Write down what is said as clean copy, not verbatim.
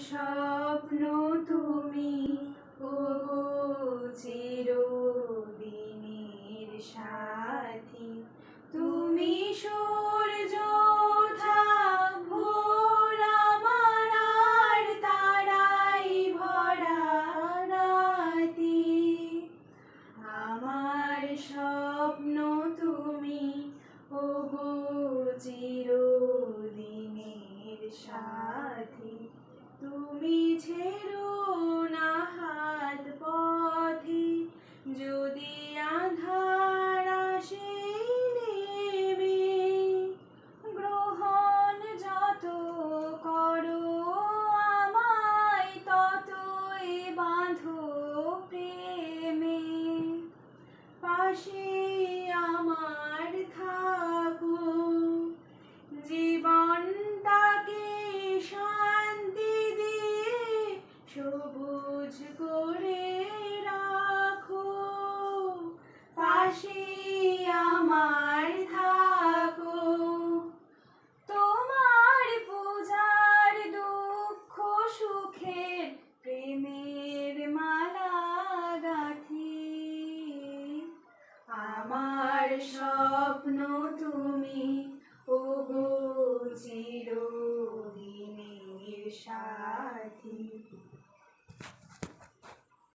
স্বপ্ন তুমি ওগো চিরদিনের সাথী। তুমি সূর্য ওঠা ভোর আমার আর তারায় ভরা রাতি। আমার স্বপ্ন তুমি ওগো চিরদিনের সাথী। তুমি ছেড়ো না হাত পথে, যদি আঁধার আসে নেমে। গ্রহণ যত করো আমায়, ততই বাঁধো প্রেমে। পাশে আমার থাকো, জীবনটাকে শান্তি দিয়ে সবুজ করে রাখো। পাশে